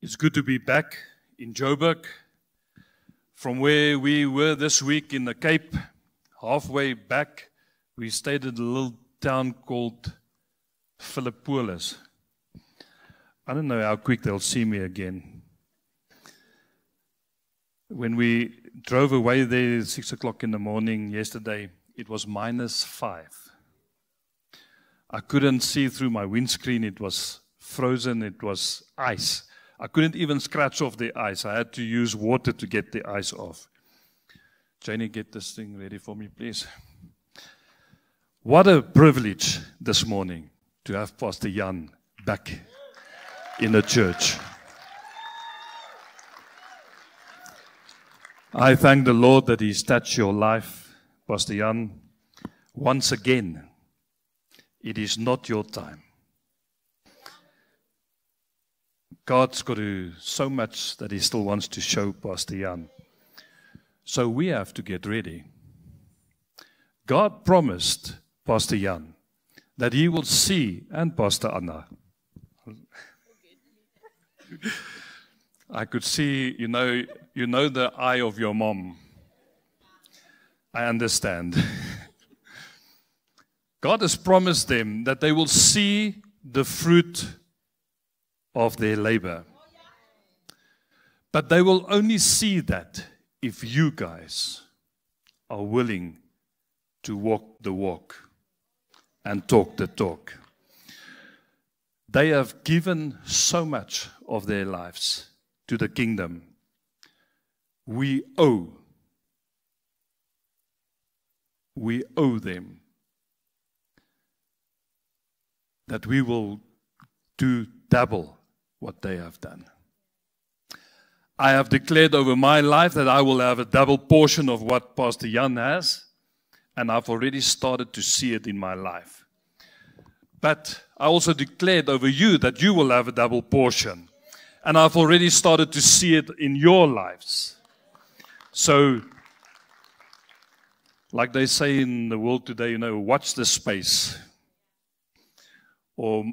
It's good to be back in Joburg. From where we were this week in the Cape, halfway back, we stayed at a little town called Philippolis. I don't know how quick they'll see me again. When we drove away there at 6 o'clock in the morning yesterday, it was -5. I couldn't see through my windscreen. It was frozen. It was ice. I couldn't even scratch off the ice. I had to use water to get the ice off. Janie, get this thing ready for me, please. What a privilege this morning to have Pastor Jan back in the church. I thank the Lord that He's touched your life, Pastor Jan. Once again, it is not your time. God's got so much that He still wants to show Pastor Jan. So we have to get ready. God promised Pastor Jan that he will see, and Pastor Anna. I could see, you know the eye of your mom. I understand. God has promised them that they will see the fruit of their labor. But they will only see that if you guys are willing to walk the walk and talk the talk. They have given so much of their lives to the kingdom. We owe them that we will do double what they have done. I have declared over my life that I will have a double portion of what Pastor Jan has, and I've already started to see it in my life. But I also declared over you that you will have a double portion, and I've already started to see it in your lives. So, like they say in the world today, watch the space. Or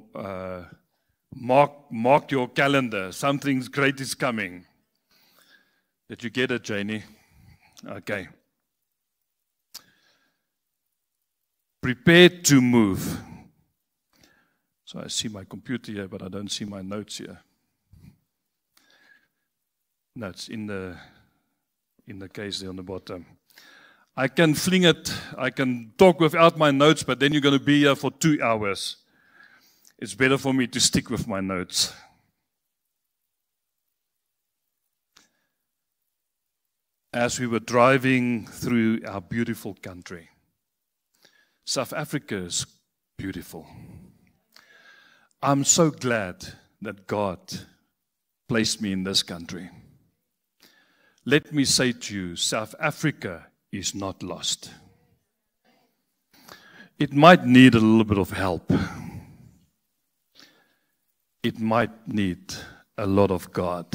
mark your calendar. Something great is coming. Did you get it, Janie? Okay. Prepared to move. So I see my computer here, but I don't see my notes here. No, it's in the case there on the bottom. I can fling it. I can talk without my notes, but then you're going to be here for 2 hours. It's better for me to stick with my notes. As we were driving through our beautiful country, South Africa is beautiful. I'm so glad that God placed me in this country. Let me say to you, South Africa is not lost. It might need a little bit of help. It might need a lot of God.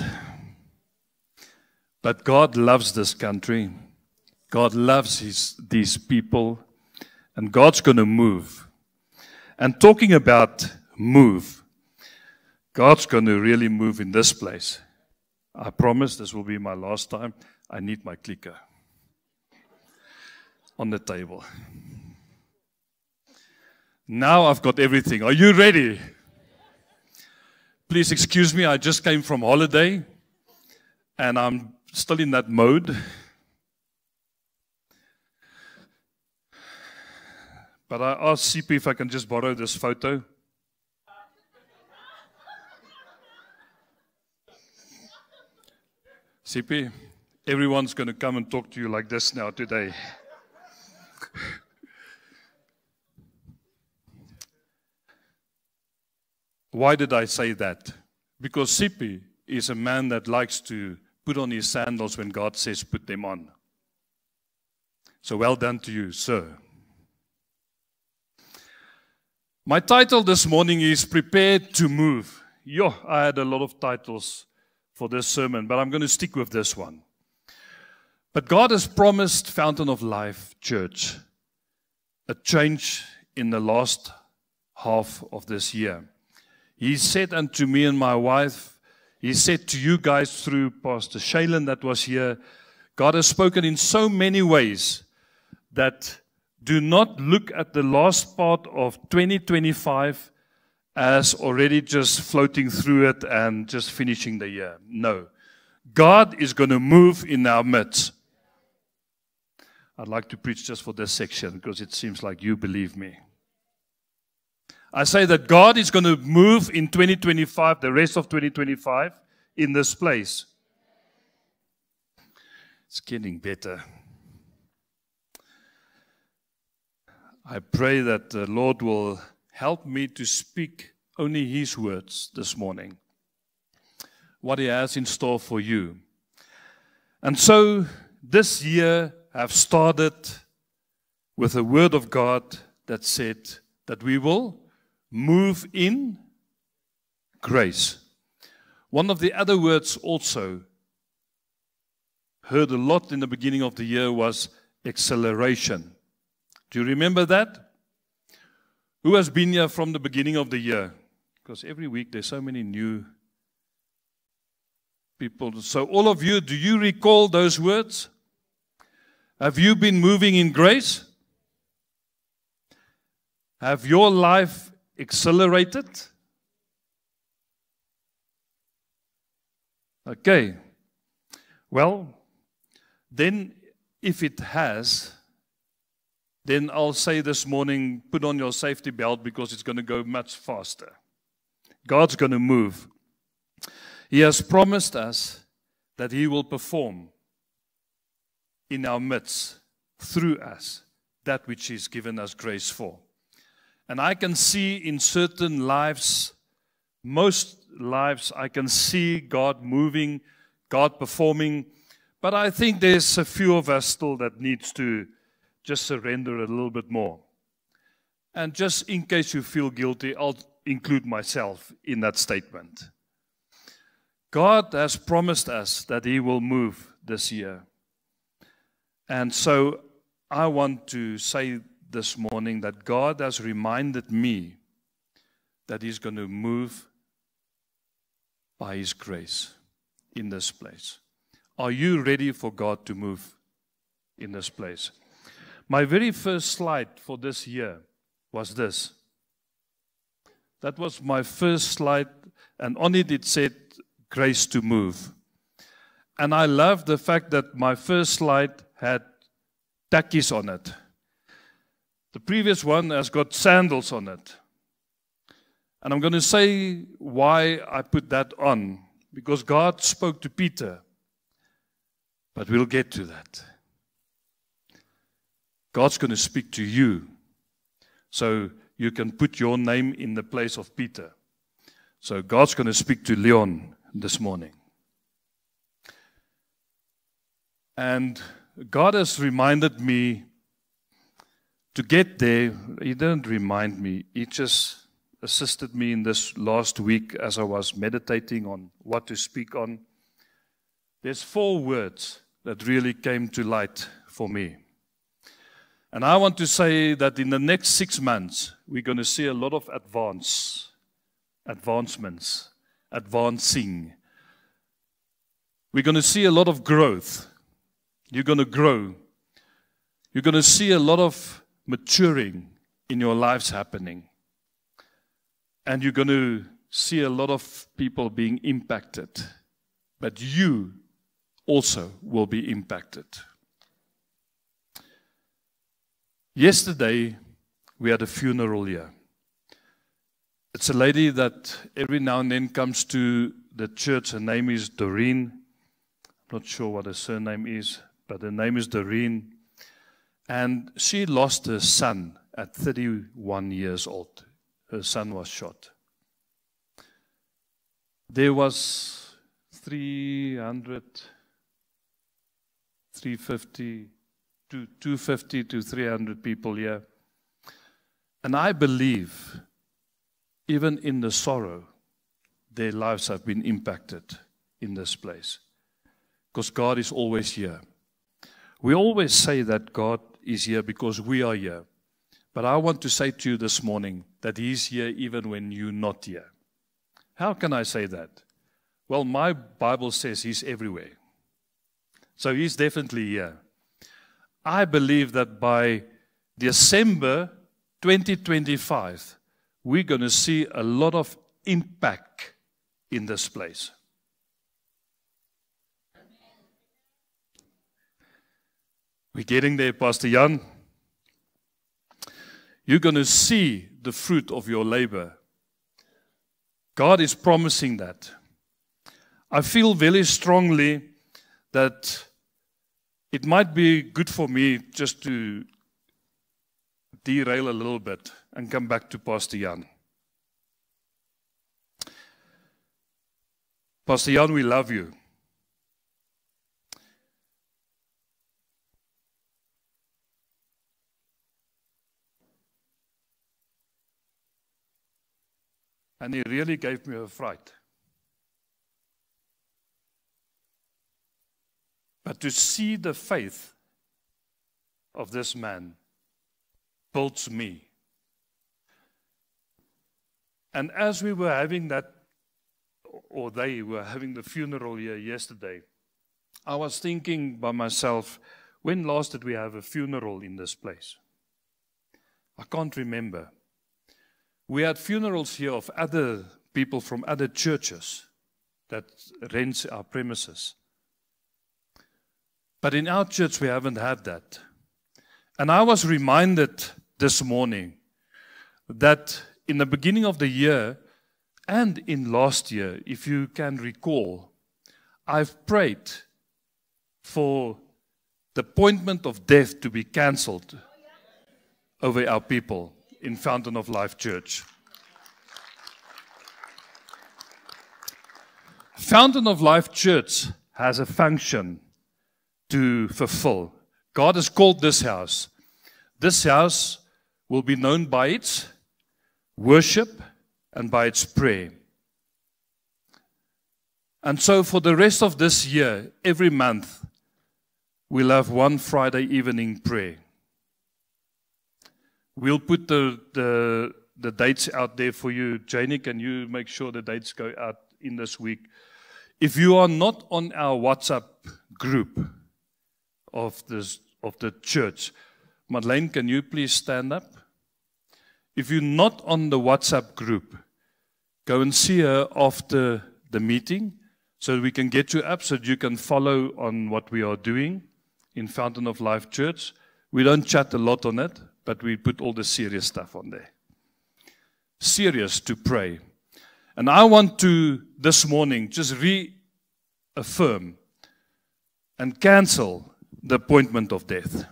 But God loves this country. God loves these people. And God's going to move. And talking about move, God's going to really move in this place. I promise this will be my last time. I need my clicker on the table. Now I've got everything. Are you ready? Please excuse me, I just came from holiday, and I'm still in that mode. But I asked CP if I can just borrow this photo. CP, everyone's going to come and talk to you like this now today. Why did I say that? Because Sipi is a man that likes to put on his sandals when God says put them on. So well done to you, sir. My title this morning is Prepared to Move. I had a lot of titles for this sermon, but I'm going to stick with this one. But God has promised Fountain of Life Church a change in the last half of this year. He said unto me and my wife, He said to you guys through Pastor Shailen that was here, God has spoken in so many ways that do not look at the last part of 2025 as already just floating through it and just finishing the year. No. God is going to move in our midst. I'd like to preach just for this section because it seems like you believe me. I say that God is going to move in 2025, the rest of 2025, in this place. It's getting better. I pray that the Lord will help me to speak only His words this morning, what He has in store for you. And so this year I've started with a word of God that said that we will move in grace. One of the other words also heard a lot in the beginning of the year was acceleration. Do you remember that? Who has been here from the beginning of the year? Because every week there's so many new people. So all of you, do you recall those words? Have you been moving in grace? Have your life accelerated? Okay. Well, then if it has, then I'll say this morning, put on your safety belt because it's going to go much faster. God's going to move. He has promised us that He will perform in our midst, through us, that which He's given us grace for. And I can see in certain lives, most lives, I can see God moving, God performing. But I think there's a few of us still that needs to just surrender a little bit more. And just in case you feel guilty, I'll include myself in that statement. God has promised us that He will move this year. And so I want to say this morning that God has reminded me that He's going to move by His grace in this place. Are you ready for God to move in this place? My very first slide for this year was this. That was my first slide, and on it said, grace to move. And I love the fact that my first slide had tackies on it. The previous one has got sandals on it. And I'm going to say why I put that on. Because God spoke to Peter. But we'll get to that. God's going to speak to you. So you can put your name in the place of Peter. So God's going to speak to Leon this morning. And God has reminded me to get there. He didn't remind me. He just assisted me in this last week as I was meditating on what to speak on. There's 4 words that really came to light for me. And I want to say that in the next 6 months, we're going to see a lot of advancements, advancing. We're going to see a lot of growth. You're going to grow. You're going to see a lot of maturing in your lives happening. And you're going to see a lot of people being impacted. But you also will be impacted. Yesterday, we had a funeral here. It's a lady that every now and then comes to the church. Her name is Doreen. I'm not sure what her surname is, but her name is Doreen. And she lost her son at 31 years old. Her son was shot. There was 250 to 300 people here. And I believe, even in the sorrow, their lives have been impacted in this place. Because God is always here. We always say that God is here because we are here. But I want to say to you this morning that He's here even when you're not here. How can I say that? Well, my Bible says he's everywhere. So he's definitely here. I believe that by December 2025, we're going to see a lot of impact in this place. We're getting there, Pastor Jan. You're going to see the fruit of your labor. God is promising that. I feel very strongly that it might be good for me just to derail a little bit and come back to Pastor Jan. Pastor Jan, we love you. And he really gave me a fright. But to see the faith of this man builds me. And as we were having that, or they were having the funeral here yesterday, I was thinking by myself, when last did we have a funeral in this place? I can't remember. We had funerals here of other people from other churches that rents our premises. But in our church, we haven't had that. And I was reminded this morning that in the beginning of the year and in last year, if you can recall, I've prayed for the appointment of death to be cancelled over our people in Fountain of Life Church. Fountain of Life Church has a function to fulfill. God has called this house. This house will be known by its worship and by its prayer. And so for the rest of this year, every month, we'll have one Friday evening prayer. We'll put the dates out there for you. Janie, can you make sure the dates go out in this week? If you are not on our WhatsApp group of the church, Madeleine, can you please stand up? If you're not on the WhatsApp group, go and see her after the meeting so we can get you up so that you can follow on what we are doing in Fountain of Life Church. We don't chat a lot on it, but we put all the serious stuff on there. Serious to pray. And I want to, this morning, just reaffirm and cancel the appointment of death.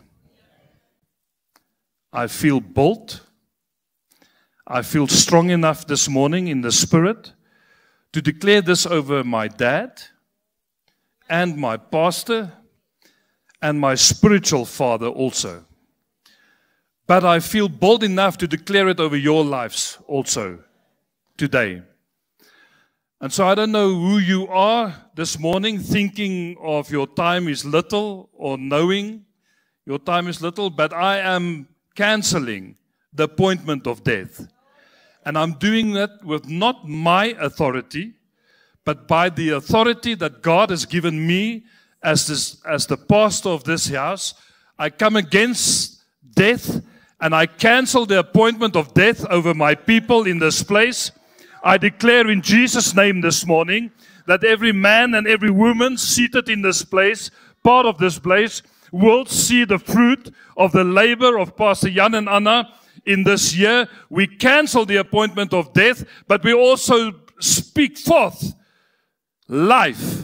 I feel bold. I feel strong enough this morning in the Spirit to declare this over my dad and my pastor and my spiritual father also. But I feel bold enough to declare it over your lives also today. And so I don't know who you are this morning, thinking of your time is little or knowing your time is little, but I am canceling the appointment of death. And I'm doing that with not my authority, but by the authority that God has given me as the pastor of this house. I come against death. And I cancel the appointment of death over my people in this place. I declare in Jesus' name this morning that every man and every woman seated in this place, part of this place, will see the fruit of the labor of Pastor Jan and Anna in this year. We cancel the appointment of death, but we also speak forth life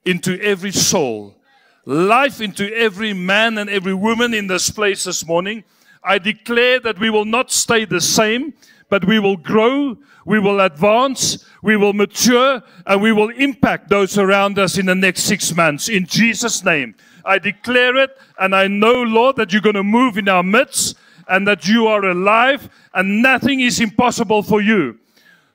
into every soul, life into every man and every woman in this place this morning. I declare that we will not stay the same, but we will grow, we will advance, we will mature, and we will impact those around us in the next 6 months. In Jesus' name, I declare it, and I know, Lord, that you're going to move in our midst, and that you are alive, and nothing is impossible for you.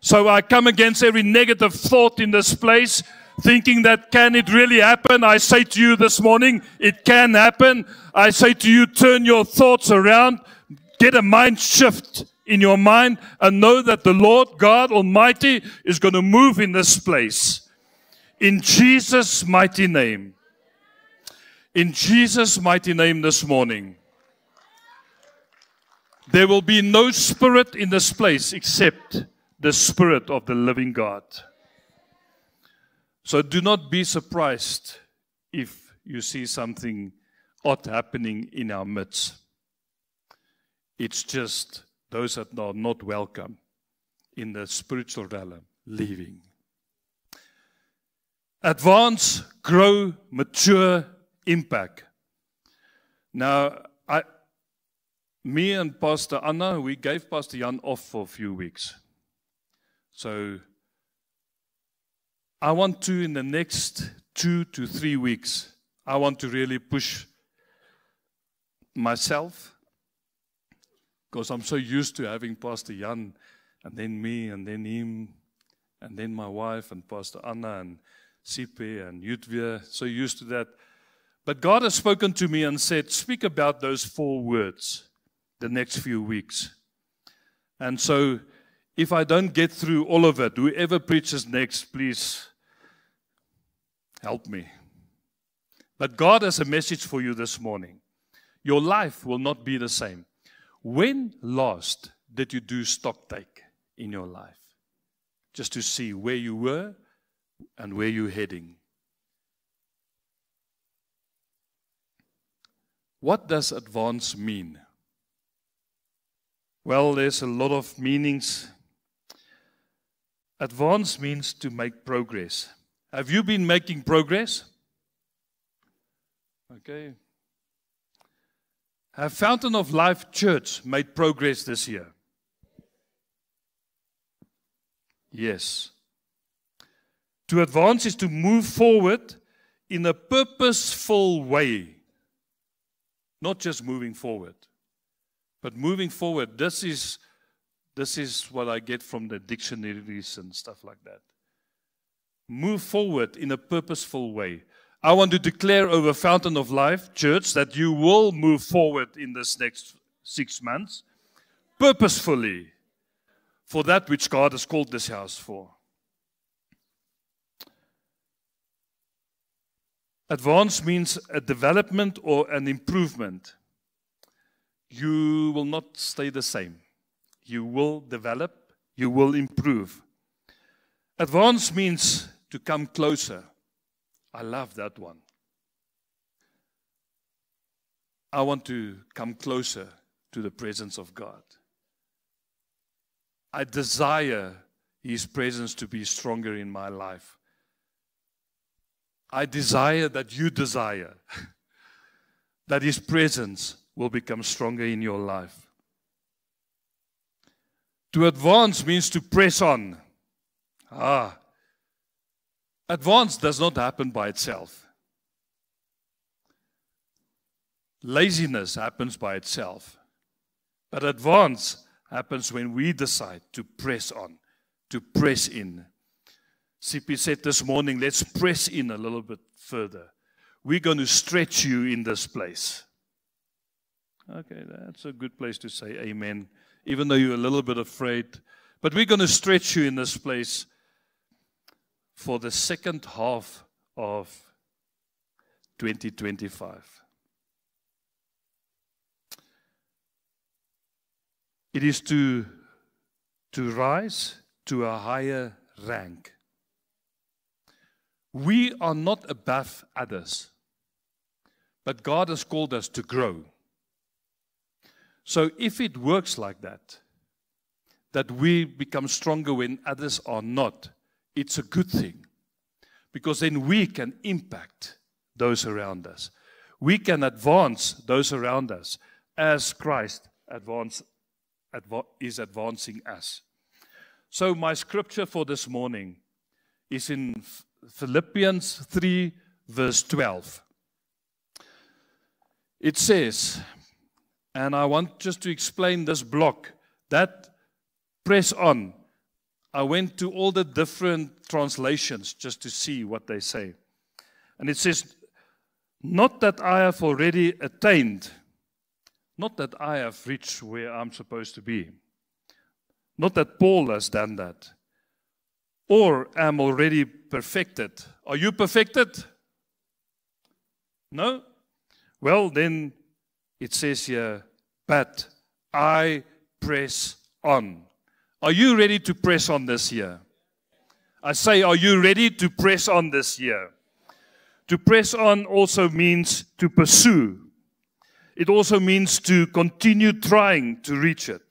So I come against every negative thought in this place, thinking that can it really happen? I say to you this morning, it can happen. I say to you, turn your thoughts around, get a mind shift in your mind, and know that the Lord God Almighty is going to move in this place. In Jesus' mighty name. In Jesus' mighty name this morning. There will be no spirit in this place except the Spirit of the living God. So do not be surprised if you see something odd happening in our midst. It's just those that are not welcome in the spiritual realm leaving. Advance, grow, mature, impact. Now, me and Pastor Anna, we gave Pastor Jan off for a few weeks. So I want to, in the next 2 to 3 weeks, I want to really push myself, because I'm so used to having Pastor Jan, and then me, and then him, and then my wife, and Pastor Anna, and Sipe, and Yudvia, so used to that. But God has spoken to me and said, speak about those 4 words the next few weeks. And so, if I don't get through all of it, whoever preaches next, please help me. But God has a message for you this morning. Your life will not be the same. When last did you do stock take in your life? Just to see where you were and where you're heading. What does advance mean? Well, there's a lot of meanings. Advance means to make progress. Have you been making progress? Okay. Have Fountain of Life Church made progress this year? Yes. To advance is to move forward in a purposeful way. Not just moving forward, but moving forward. This is what I get from the dictionaries and stuff like that. Move forward in a purposeful way. I want to declare over Fountain of Life Church that you will move forward in this next 6 months purposefully for that which God has called this house for. Advance means a development or an improvement. You will not stay the same. You will develop, you will improve. Advance means to come closer. I love that one. I want to come closer to the presence of God. I desire His presence to be stronger in my life. I desire that you desire that His presence will become stronger in your life. To advance means to press on. Advance does not happen by itself. Laziness happens by itself. But advance happens when we decide to press on, to press in. CP said this morning, let's press in a little bit further. We're going to stretch you in this place. Okay, that's a good place to say amen, even though you're a little bit afraid. But we're going to stretch you in this place for the second half of 2025. It is to rise to a higher rank. We are not above others, but God has called us to grow. So if it works like that we become stronger when others are not, it's a good thing. Because then we can impact those around us. We can advance those around us as Christ is advancing us. So my scripture for this morning is in Philippians 3 verse 12. It says, and I want just to explain this block, that press on. I went to all the different translations just to see what they say. And it says, not that I have already attained, not that I have reached where I'm supposed to be. Not that Paul has done that. or am already perfected. Are you perfected? No? Well, then it says here, but I press on. Are you ready to press on this year? I say, are you ready to press on this year? To press on also means to pursue. It also means to continue trying to reach it.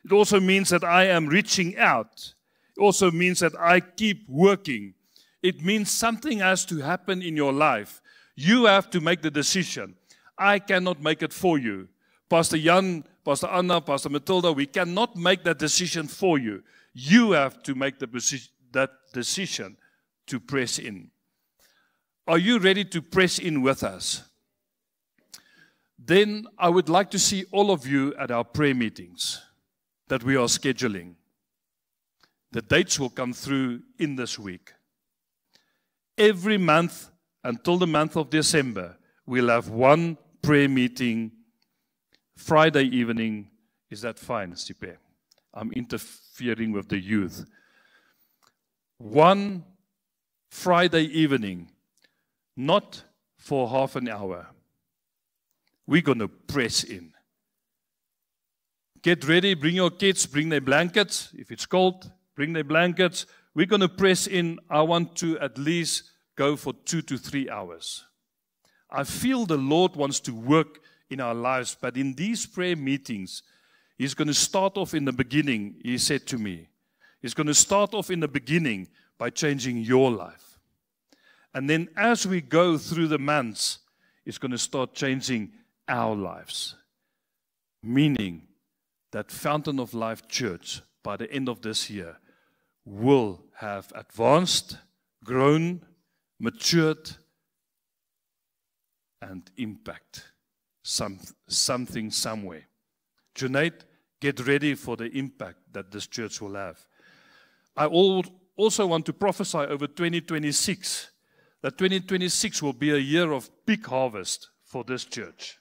It also means that I am reaching out. It also means that I keep working. It means something has to happen in your life. You have to make the decision. I cannot make it for you. Pastor Jan, Pastor Anna, Pastor Matilda, we cannot make that decision for you. You have to make that decision to press in. Are you ready to press in with us? Then I would like to see all of you at our prayer meetings that we are scheduling. The dates will come through in this week. Every month until the month of December, we'll have one prayer meeting. Friday evening. Is that fine, Stipe? I'm interfering with the youth. One Friday evening, not for half an hour. We're going to press in. Get ready, bring your kids, bring their blankets. If it's cold, bring their blankets. We're going to press in. I want to at least go for 2 to 3 hours. I feel the Lord wants to work in our lives, but in these prayer meetings, He's going to start off in the beginning, He said to me. He's going to start off in the beginning by changing your life. And then as we go through the months, it's going to start changing our lives. Meaning that Fountain of Life Church, by the end of this year, will have advanced, grown, matured, and impact something somewhere. Junaid, get ready for the impact that this church will have. I also want to prophesy over 2026, that 2026 will be a year of big harvest for this church.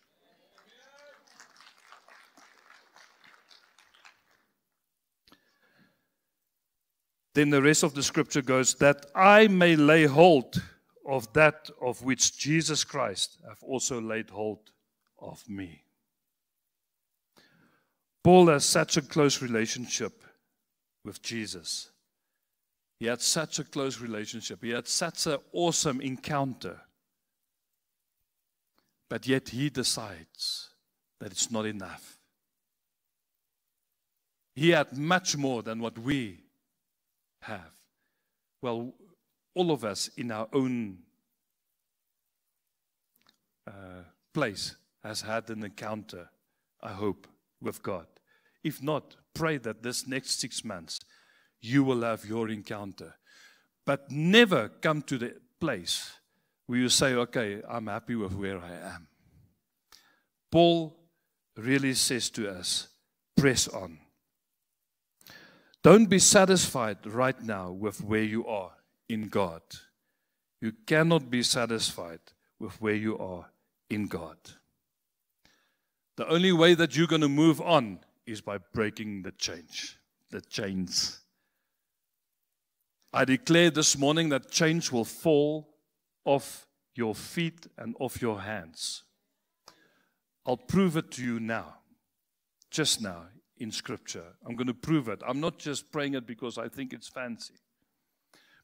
Then the rest of the scripture goes, that I may lay hold of that of which Jesus Christ hath also laid hold of me. Paul has such a close relationship with Jesus. He had such a close relationship. He had such an awesome encounter. But yet he decides that it's not enough. He had much more than what we have. Well, all of us in our own place has had an encounter, I hope, with God. If not, pray that this next 6 months you will have your encounter. But never come to the place where you say, okay, I'm happy with where I am. Paul really says to us, press on. Don't be satisfied right now with where you are in God. You cannot be satisfied with where you are in God. The only way that you're going to move on is by breaking the chains. I declare this morning that chains will fall off your feet and off your hands. I'll prove it to you now, just now in Scripture. I'm going to prove it. I'm not just praying it because I think it's fancy.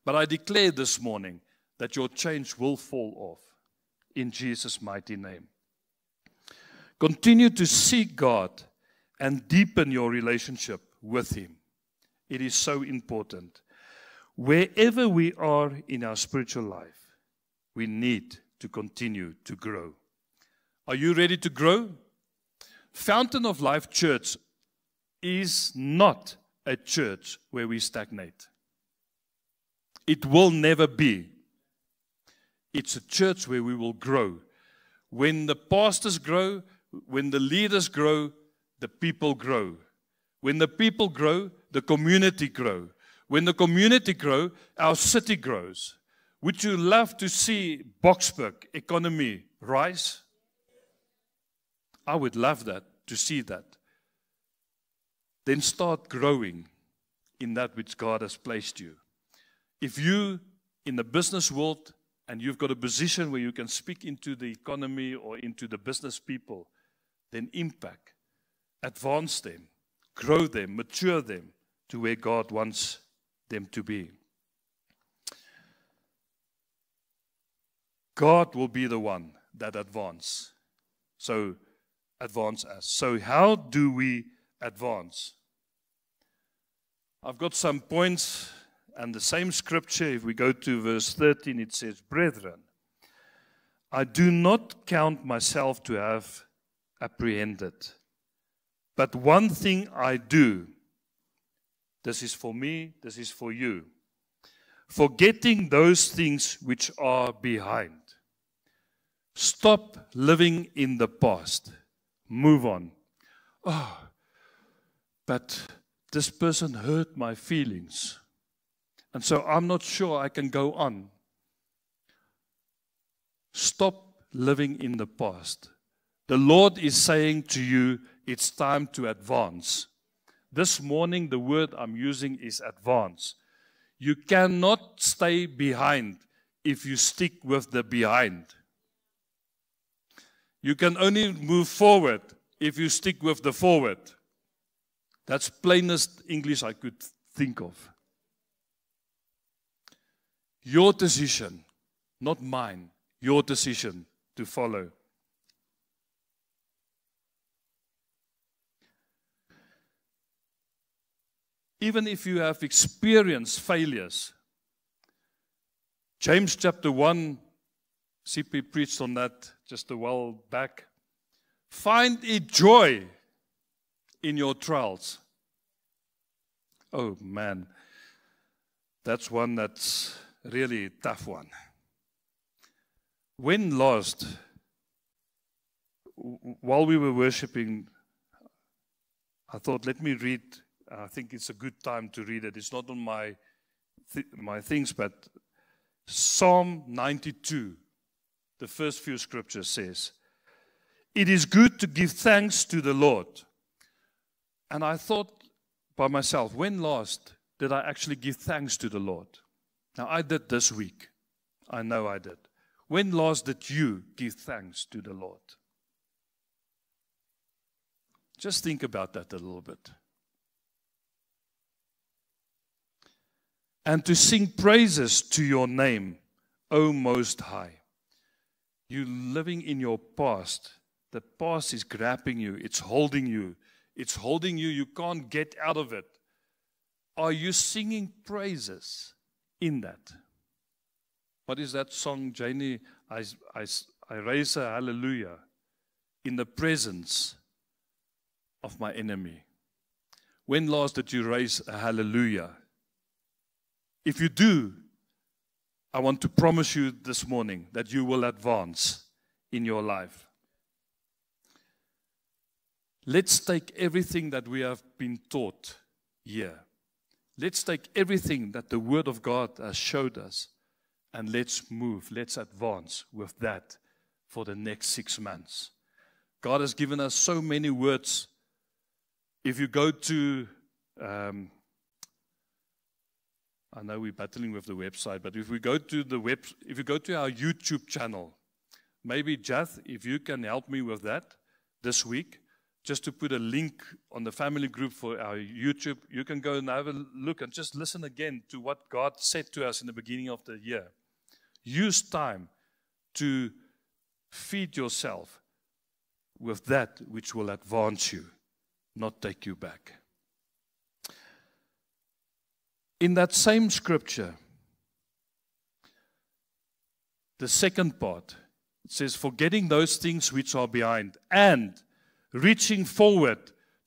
But I declare this morning that your chains will fall off in Jesus' mighty name. Continue to seek God and deepen your relationship with Him. It is so important. Wherever we are in our spiritual life, we need to continue to grow. Are you ready to grow? Fountain of Life Church is not a church where we stagnate. It will never be. It's a church where we will grow. When the pastors grow, when the leaders grow, the people grow. When the people grow, the community grow. When the community grow, our city grows. Would you love to see Boksburg economy rise? I would love that, to see that. Then start growing in that which God has placed you. If you in the business world and you've got a position where you can speak into the economy or into the business people, then impact, advance them, grow them, mature them to where God wants them to be. God will be the one that advance. So, advance us. So, how do we advance? I've got some points, and the same scripture, if we go to verse 13, it says, Brethren, I do not count myself to have apprehended, but one thing I do, this is for me, this is for you, forgetting those things which are behind. Stop living in the past. Move on. Oh, but this person hurt my feelings, and so I'm not sure I can go on. Stop living in the past. The Lord is saying to you, it's time to advance. This morning, the word I'm using is advance. You cannot stay behind if you stick with the behind. You can only move forward if you stick with the forward. That's plainest English I could think of. Your decision, not mine, your decision to follow. Even if you have experienced failures, James chapter 1, CP preached on that just a while back. Find it joy in your trials. Oh man, that's one that's really a tough one. When last, while we were worshiping, I thought, let me read. I think it's a good time to read it. It's not on my things, but Psalm 92, the first few scriptures says, it is good to give thanks to the Lord. And I thought by myself, when last did I actually give thanks to the Lord? Now, I did this week. I know I did. When last did you give thanks to the Lord? Just think about that a little bit. And to sing praises to your name, O Most High. You're living in your past. The past is grabbing you. It's holding you. It's holding you. You can't get out of it. Are you singing praises in that? What is that song, Janie? I raise a hallelujah in the presence of my enemy. When last did you raise a hallelujah? If you do, I want to promise you this morning that you will advance in your life. Let's take everything that we have been taught here. Let's take everything that the Word of God has showed us and let's move, let's advance with that for the next 6 months. God has given us so many words. If you go to, I know we're battling with the website, but if we go to if you go to our YouTube channel, maybe Jath, if you can help me with that this week, just to put a link on the family group for our YouTube, you can go and have a look and just listen again to what God said to us in the beginning of the year. Use time to feed yourself with that which will advance you, not take you back. In that same scripture, the second part, it says, forgetting those things which are behind and reaching forward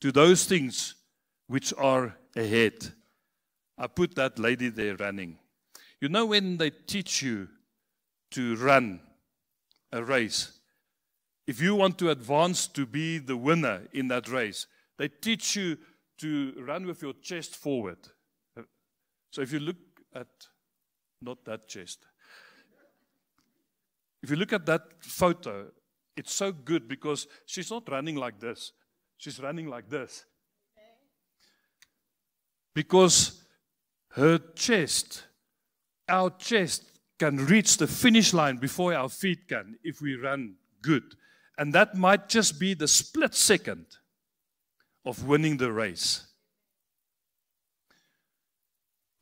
to those things which are ahead. I put that lady there running. You know when they teach you to run a race, if you want to advance to be the winner in that race, they teach you to run with your chest forward. So if you look at, not that chest, if you look at that photo, it's so good because she's not running like this. She's running like this. Because her chest our chest can reach the finish line before our feet can if we run good. And that might just be the split second of winning the race.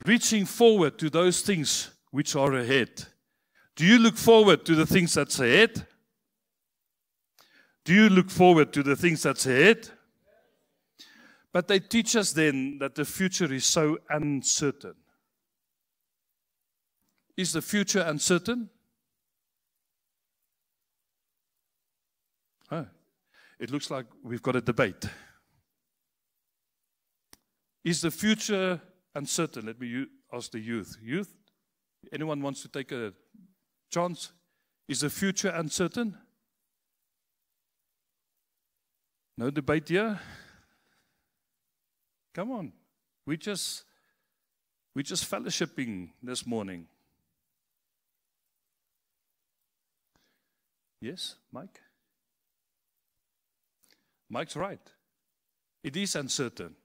Reaching forward to those things which are ahead. Do you look forward to the things that's ahead? Do you look forward to the things that's ahead? But they teach us then that the future is so uncertain. Is the future uncertain? Oh, it looks like we've got a debate. Is the future uncertain? Let me ask the youth. Youth, anyone wants to take a chance? Is the future uncertain? No debate here? Come on. We're just fellowshipping this morning. Yes, Mike? Mike's right. It is uncertain.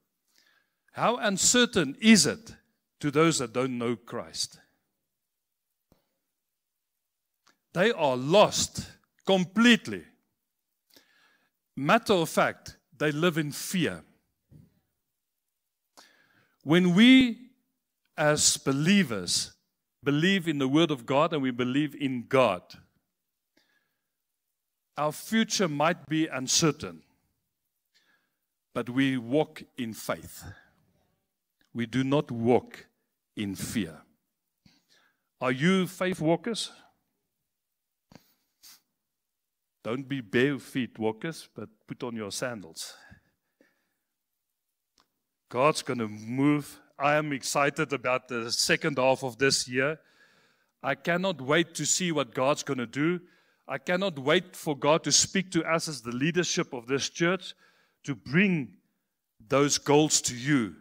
How uncertain is it to those that don't know Christ? They are lost completely. Matter of fact, they live in fear. When we, as believers, believe in the Word of God and we believe in God, our future might be uncertain, but we walk in faith. We do not walk in fear. Are you faith walkers? Don't be bare feet walkers, but put on your sandals. God's going to move. I am excited about the second half of this year. I cannot wait to see what God's going to do. I cannot wait for God to speak to us as the leadership of this church to bring those goals to you.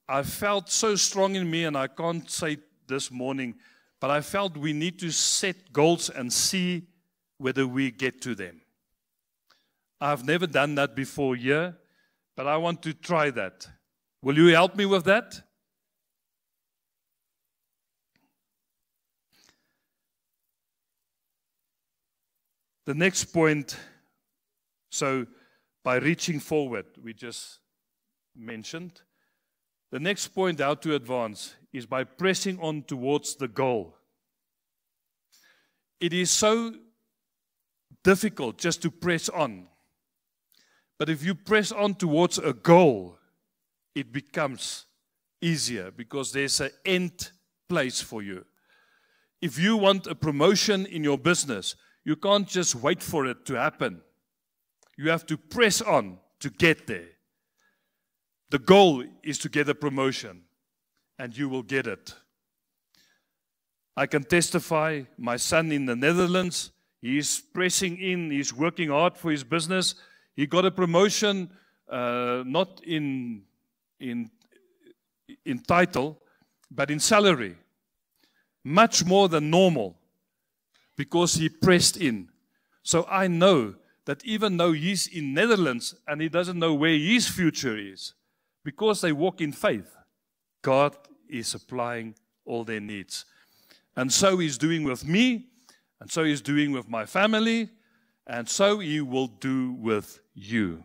I felt so strong in me, and I can't say this morning, but I felt we need to set goals and see whether we get to them. I've never done that before here, but I want to try that. Will you help me with that? The next point, so by reaching forward, we just mentioned. The next point, how to advance, is by pressing on towards the goal. It is so difficult just to press on. But if you press on towards a goal, it becomes easier because there's an end place for you. If you want a promotion in your business, you can't just wait for it to happen. You have to press on to get there. The goal is to get a promotion, and you will get it. I can testify, my son in the Netherlands, he's pressing in, he's working hard for his business. He got a promotion, not in title, but in salary. Much more than normal, because he pressed in. So I know that even though he's in Netherlands and he doesn't know where his future is, because they walk in faith, God is supplying all their needs. And so He's doing with me, and so He's doing with my family, and so He will do with you.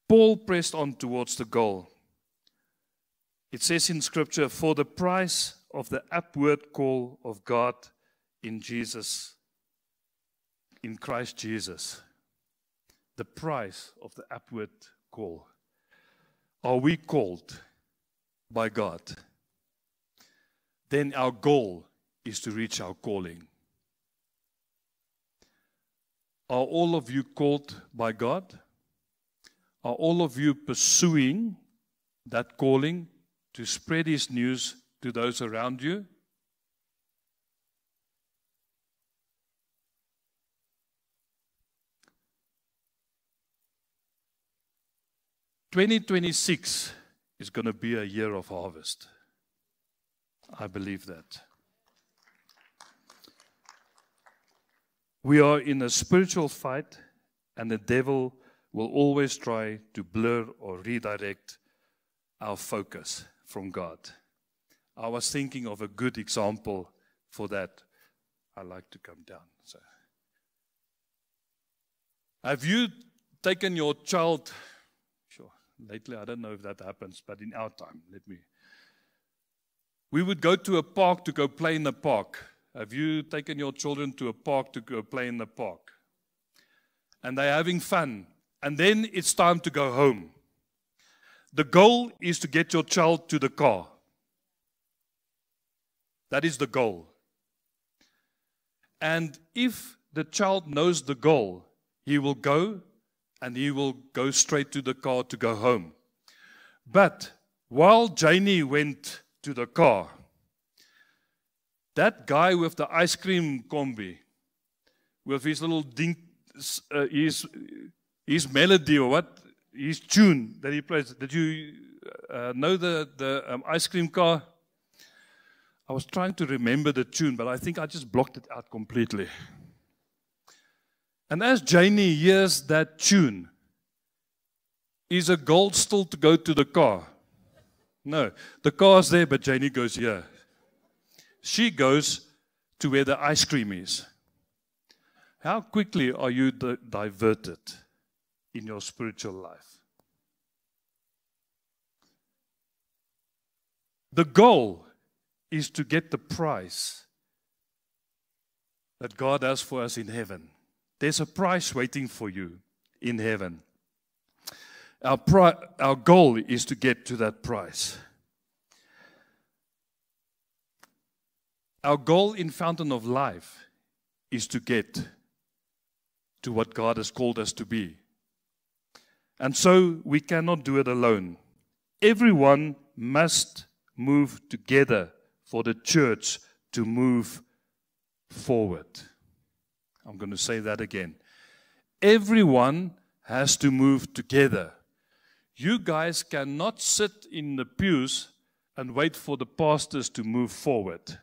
Paul pressed on towards the goal. It says in Scripture, for the price of the upward call of God in Jesus, in Christ Jesus. The price of the upward call. Are we called by God? Then our goal is to reach our calling. Are all of you called by God? Are all of you pursuing that calling to spread His news to those around you? "2026 is going to be a year of harvest." I believe that. We are in a spiritual fight, and the devil will always try to blur or redirect our focus from God. I was thinking of a good example for that. I like to come down. So, have you taken your child? Sure. Lately, I don't know if that happens, but in our time, we would go to a park to go play in the park. Have you taken your children to a park to go play in the park? And they're having fun. And then it's time to go home. The goal is to get your child to the car. That is the goal. And if the child knows the goal, he will go and he will go straight to the car to go home. But while Janie went to the car, that guy with the ice cream combi, with his little his melody or what, his tune that he plays. Did you know the ice cream car? I was trying to remember the tune, but I think I just blocked it out completely. And as Janie hears that tune, is a goal still to go to the car? No, the car's there, but Janie goes here. She goes to where the ice cream is. How quickly are you diverted in your spiritual life? The goal is to get the prize that God has for us in heaven. There's a prize waiting for you in heaven. Our goal is to get to that prize. Our goal in Fountain of Life is to get to what God has called us to be. And so we cannot do it alone. Everyone must move together for the church to move forward. I'm going to say that again. Everyone has to move together. You guys cannot sit in the pews and wait for the pastors to move forward.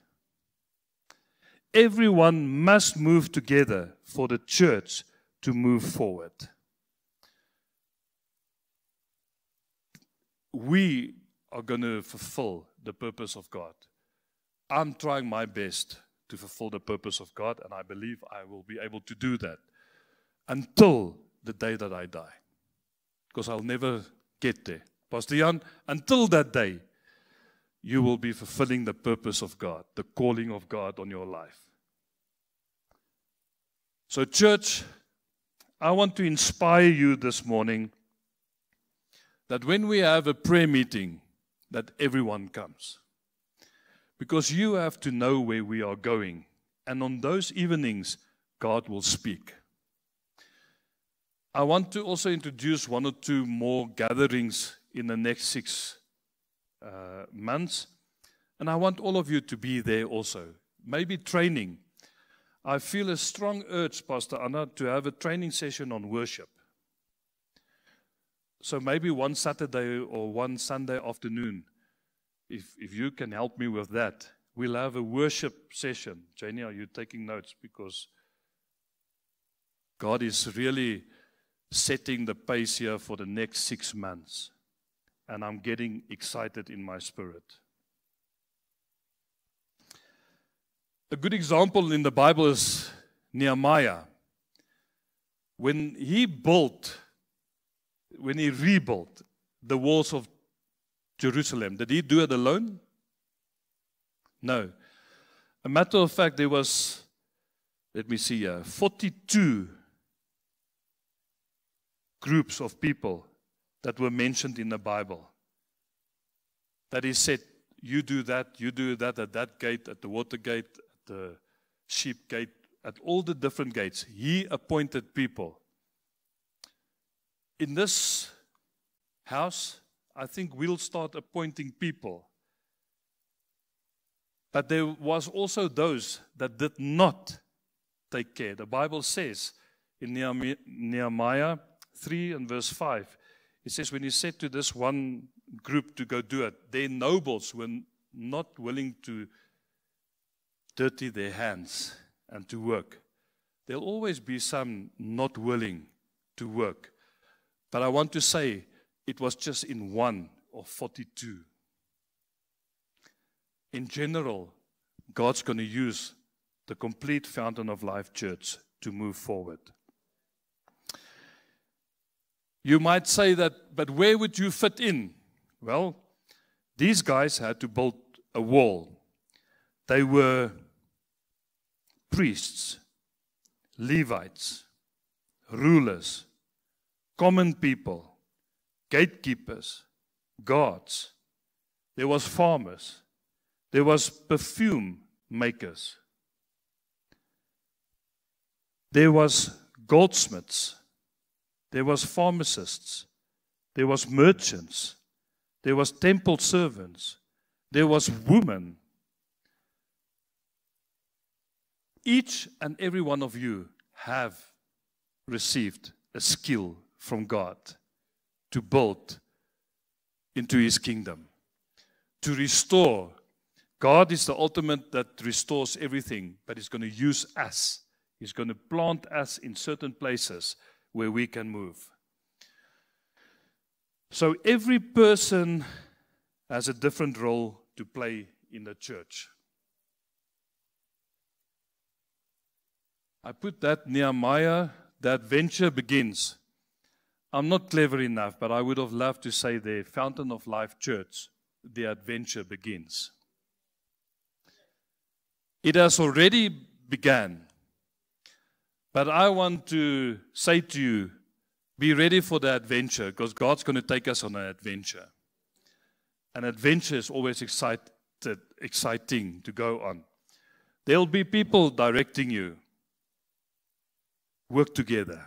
Everyone must move together for the church to move forward. We are going to fulfill the purpose of God. I'm trying my best to fulfill the purpose of God, and I believe I will be able to do that until the day that I die. Because I'll never get there. Pastor Jan, until that day, you will be fulfilling the purpose of God, the calling of God on your life. So, church, I want to inspire you this morning that when we have a prayer meeting, that everyone comes. Because you have to know where we are going. And on those evenings, God will speak. I want to also introduce one or two more gatherings in the next 6 months. And I want all of you to be there also. Maybe training. I feel a strong urge, Pastor Anna, to have a training session on worship. So maybe one Saturday or one Sunday afternoon, if you can help me with that, we'll have a worship session. Janie, are you taking notes? Because God is really setting the pace here for the next 6 months. And I'm getting excited in my spirit. A good example in the Bible is Nehemiah. When he rebuilt the walls of Jerusalem, did he do it alone? No. A matter of fact, there was, 42 groups of people that were mentioned in the Bible. That he said, you do that at that gate, at the water gate, at the sheep gate, at all the different gates. He appointed people. In this house, I think we'll start appointing people. But there was also those that did not take care. The Bible says in Nehemiah 3 and verse 5, it says, when he said to this one group to go do it, their nobles were not willing to dirty their hands and to work. There'll always be some not willing to work. But I want to say, it was just in one of 42. in general, God's going to use the complete Fountain of Life Church to move forward. You might say that, but where would you fit in? Well, these guys had to build a wall. They were priests, Levites, rulers, common people, gatekeepers, guards. There was farmers. There was perfume makers. There was goldsmiths. There was pharmacists. There was merchants. There was temple servants. There was women. Each and every one of you have received a skill from God to build into His kingdom, to restore. God is the ultimate that restores everything, but He's going to use us. He's going to plant us in certain places where we can move. So every person has a different role to play in the church. I put that Nehemiah, the adventure begins. I'm not clever enough, but I would have loved to say the Fountain of Life Church, the adventure begins. It has already begun. But I want to say to you, be ready for the adventure, because God's going to take us on an adventure. An adventure is always exciting to go on. There will be people directing you. Work together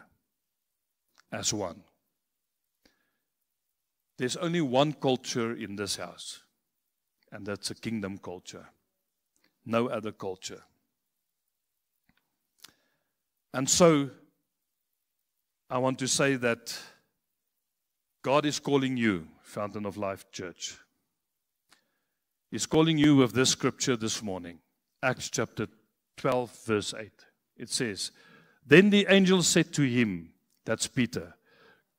as one. There's only one culture in this house, and that's a kingdom culture. No other culture. And so, I want to say that God is calling you, Fountain of Life Church. He's calling you with this scripture this morning. Acts chapter 12, verse 8. It says, "Then the angel said to him," that's Peter,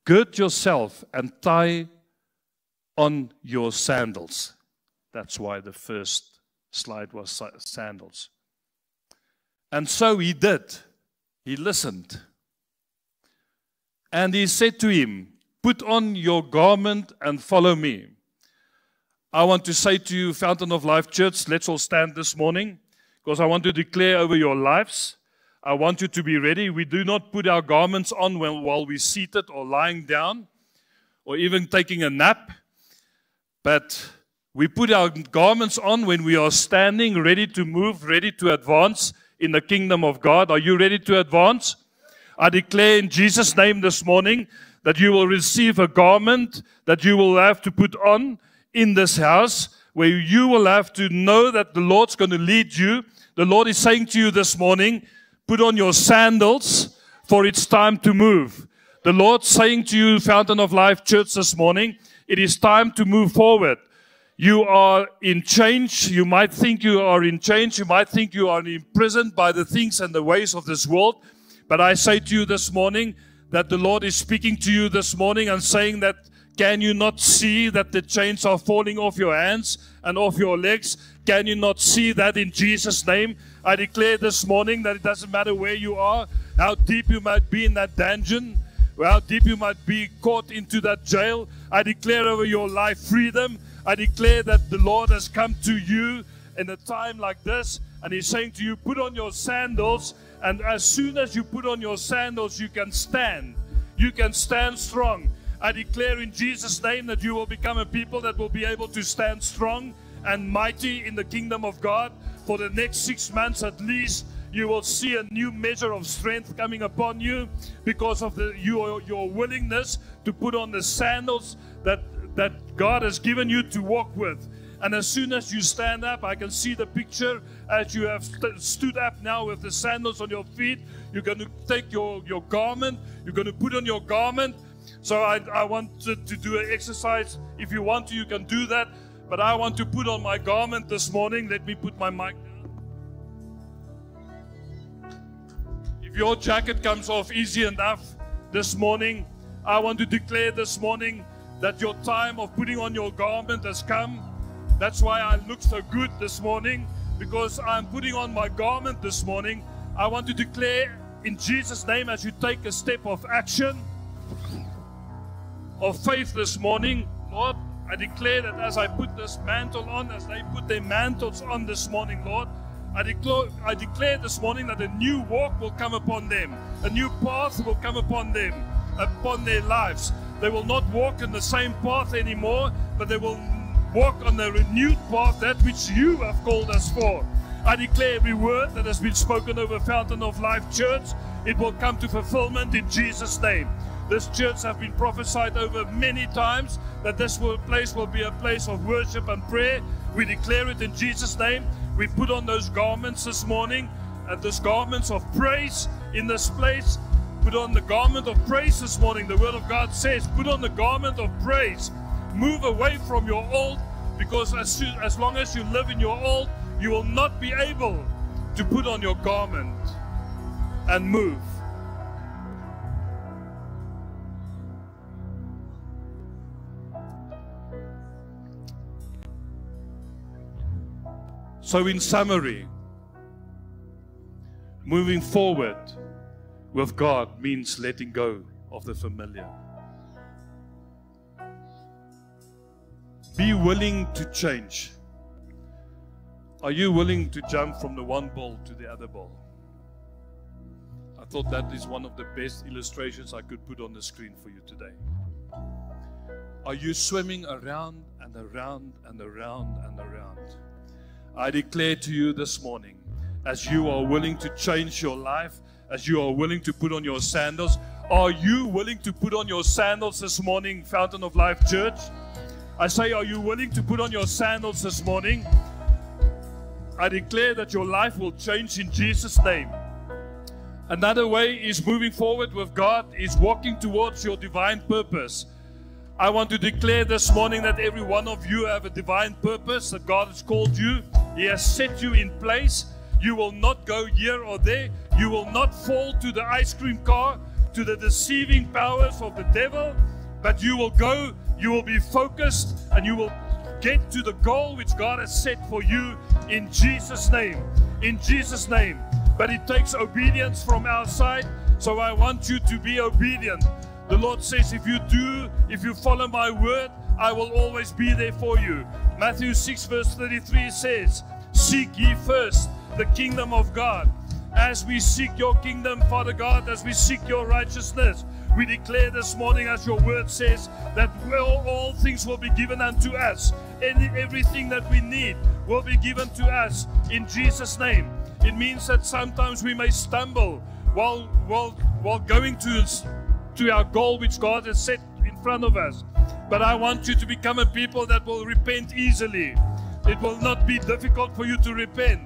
"Gird yourself and tie on your sandals." That's why the first slide was sandals. And so he did. He listened. And he said to him, "Put on your garment and follow me." I want to say to you, Fountain of Life Church, let's all stand this morning, because I want to declare over your lives. I want you to be ready. We do not put our garments on while we're seated or lying down or even taking a nap. But we put our garments on when we are standing, ready to move, ready to advance in the kingdom of God. Are you ready to advance? I declare in Jesus' name this morning that you will receive a garment that you will have to put on in this house, where you will have to know that the Lord's going to lead you. The Lord is saying to you this morning, put on your sandals, for it's time to move. The Lord's saying to you, Fountain of Life Church, this morning, it is time to move forward. You are in change. You might think you are in change. You might think you are imprisoned by the things and the ways of this world. But I say to you this morning that the Lord is speaking to you this morning and saying that, can you not see that the chains are falling off your hands and off your legs? Can you not see that in Jesus' name? I declare this morning that it doesn't matter where you are, how deep you might be in that dungeon, how deep you might be caught into that jail. I declare over your life freedom. I declare that the Lord has come to you in a time like this, and He's saying to you, put on your sandals, and as soon as you put on your sandals, you can stand. You can stand strong. I declare in Jesus' name that you will become a people that will be able to stand strong and mighty in the kingdom of God. For the next 6 months at least, you will see a new measure of strength coming upon you because of your willingness to put on the sandals that God has given you to walk with. And as soon as you stand up, I can see the picture as you have stood up now with the sandals on your feet. You're going to take your garment. You're going to put on your garment. So I wanted to do an exercise. If you want to, you can do that. But I want to put on my garment this morning. Let me put my mic down. If your jacket comes off easy enough this morning, I want to declare this morning that your time of putting on your garment has come. That's why I look so good this morning, because I'm putting on my garment this morning. I want to declare in Jesus' name, as you take a step of action, of faith this morning, Lord, I declare that as I put this mantle on, as they put their mantles on this morning, Lord, I declare this morning that a new walk will come upon them. A new path will come upon them, upon their lives. They will not walk in the same path anymore, but they will walk on the renewed path, that which you have called us for. I declare every word that has been spoken over Fountain of Life Church, it will come to fulfillment in Jesus' name. This church has been prophesied over many times that this place will be a place of worship and prayer. We declare it in Jesus' name. We put on those garments this morning, and those garments of praise in this place. Put on the garment of praise this morning. The Word of God says, put on the garment of praise. Move away from your old, because as long as you live in your old, you will not be able to put on your garment and move. So in summary, moving forward with God means letting go of the familiar. Be willing to change. Are you willing to jump from the one ball to the other ball? I thought that is one of the best illustrations I could put on the screen for you today. Are you swimming around and around and around and around? I declare to you this morning, as you are willing to change your life, as you are willing to put on your sandals, are you willing to put on your sandals this morning, Fountain of Life Church? I say, are you willing to put on your sandals this morning? I declare that your life will change in Jesus' name. Another way is moving forward with God, is walking towards your divine purpose. I want to declare this morning that every one of you have a divine purpose, that God has called you. He has set you in place. You will not go here or there. You will not fall to the ice cream car, to the deceiving powers of the devil, but you will go, you will be focused, and you will get to the goal which God has set for you in Jesus' name. In Jesus' name. But it takes obedience from our side, so I want you to be obedient. The Lord says, if you follow my word, I will always be there for you. Matthew 6 verse 33 says, seek ye first the kingdom of God. As we seek your kingdom, Father God, as we seek your righteousness, we declare this morning, as your word says, that all things will be given unto us. Everything that we need will be given to us in Jesus' name. It means that sometimes we may stumble while going to our goal which God has set in front of us. But I want you to become a people that will repent easily. It will not be difficult for you to repent.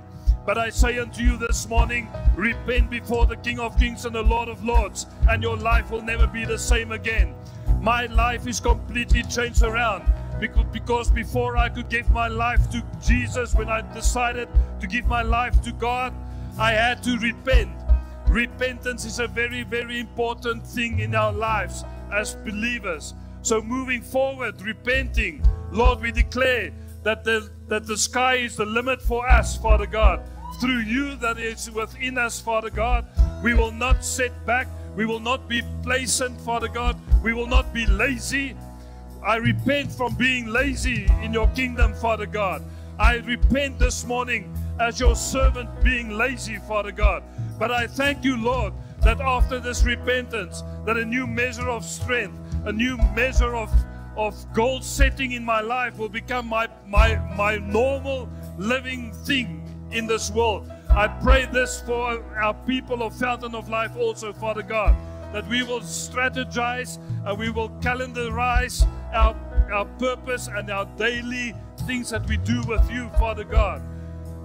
But I say unto you this morning, repent before the King of Kings and the Lord of Lords, and your life will never be the same again. My life is completely changed around, because before I could give my life to Jesus, when I decided to give my life to God, I had to repent. Repentance is a very, very important thing in our lives as believers. So moving forward, repenting, Lord, we declare that the sky is the limit for us, Father God. Through you that is within us, Father God, we will not sit back. We will not be complacent, Father God. We will not be lazy. I repent from being lazy in your kingdom, Father God. I repent this morning as your servant being lazy, Father God. But I thank you, Lord, that after this repentance, that a new measure of strength, a new measure of goal setting in my life will become my normal living thing in this world. I pray this for our people of Fountain of Life also, Father God, that we will strategize and we will calendarize our purpose and our daily things that we do with you, Father God.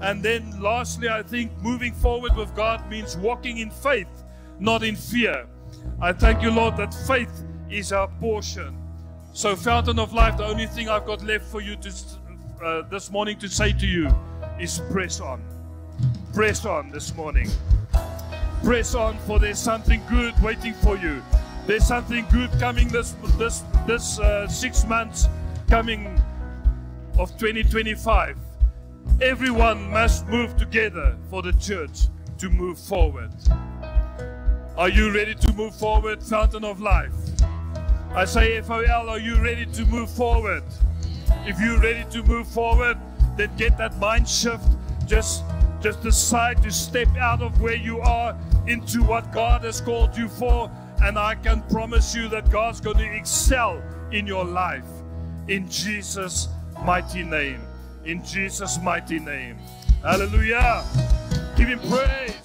And then lastly, I think moving forward with God means walking in faith, not in fear. I thank you, Lord, that faith is our portion. So Fountain of Life, the only thing I've got left for you this morning to say to you is press on. Press on this morning. Press on, for there's something good waiting for you. There's something good coming this 6 months coming of 2025, everyone must move together for the church to move forward. Are you ready to move forward, Fountain of Life? I say, FOL, are you ready to move forward? If you're ready to move forward, then get that mind shift. Just decide to step out of where you are into what God has called you for. And I can promise you that God's going to excel in your life. In Jesus' mighty name. In Jesus' mighty name. Hallelujah. Give Him praise.